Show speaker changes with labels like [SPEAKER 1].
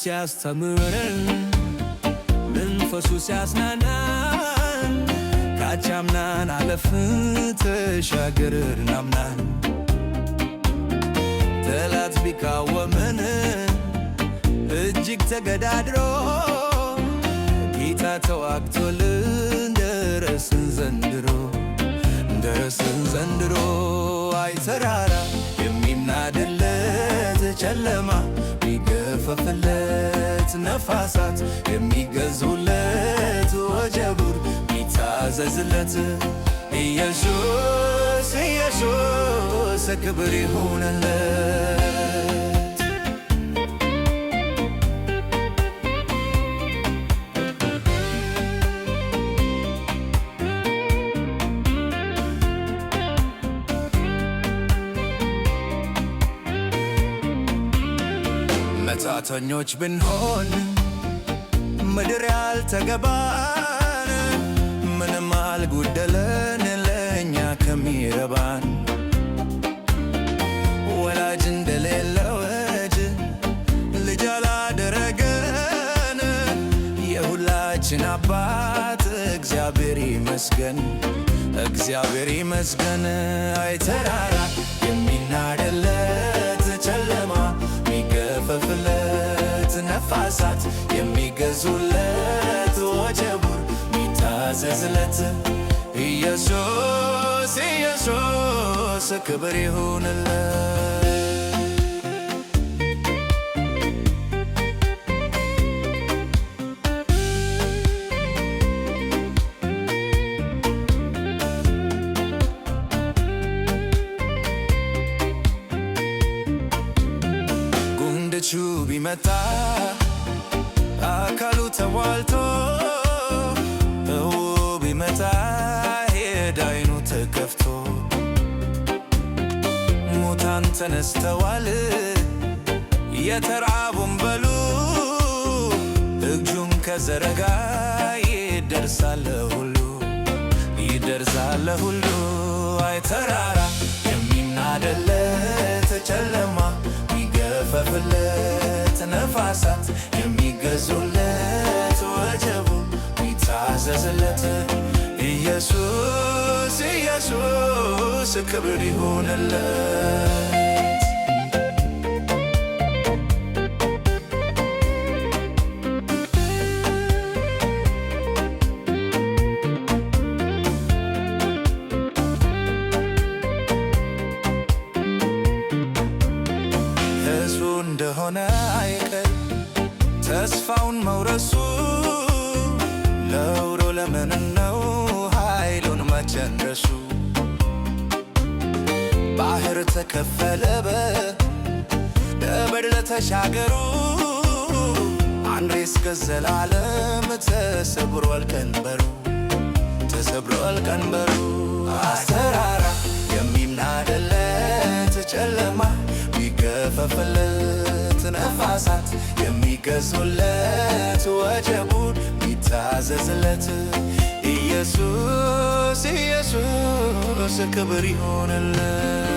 [SPEAKER 1] ሲያስተምረን መንፈሱ ሲያጽናናን ካቻምናን አለፍን ተሻገርን አምናን ጠላት ቢቃወመን እጅግ ተገዳድሮ ጌታ ተዋግቶልን ደረስን ዘንድሮ አይ ተራራ የሚናድለት ጨለማ ሚገፈፍለት ነፋሳት የሚገዙለት ወጀቡር ሚታዘዝለት ኢየሱስ ኢየሱስ ክብር ይሁንለት። መጻተኞች ብንሆን ምድር ያልተገባን ምንም አልጎደለን ለእኛ ከሚረባን ወላጅ እንደሌለው ልጅ አላደረገን የሁላችን አባት እግዚአብሔር ይመስገን። አይ ተራራ የሚናድለት ጨለማ ሚገፈፍለት ነፋሳት የሚገዙለት ወጀቡር ሚታዘዝለት ኢየሱስ ኢየሱስ ክብር ይሁንለት። ጉንድቹ ቢመታ አካሉ ተሟልቶ ቢመታ ሄድ አይኑ ተከፍቶ ሙታን ተነስተዋል የተራቡም በሉ እጁን ከዘረጋ ይደርሳል ሁሉ አይ ተራራ የሚናድለት ጨለማ ሚገፈፍለት ነፋሳት የሚገዙለት ወጀቡ ሚታዘዝለት ኢየሱስ ኢየሱስ ክብር ይሁንለት። ሕዝቡ እንደሆነ አይቀር ተስፋውን መውረሱ ለውሮ ለምን ነው ኃይሉን መቸንረሱ ባህር ተከፈለበ ደበር ለተሻገሩ አንዴ እስከ ዘላለም ተሰብሯል ቀንበሩ አስተራራ የሚናድለት ጨለማ ሚገፈፍለት ነፋሳት የሚገዙለት ወጀቡን ሚታዘዝለት ኢየሱስ ኢየሱስ ክብር ይሁንለት።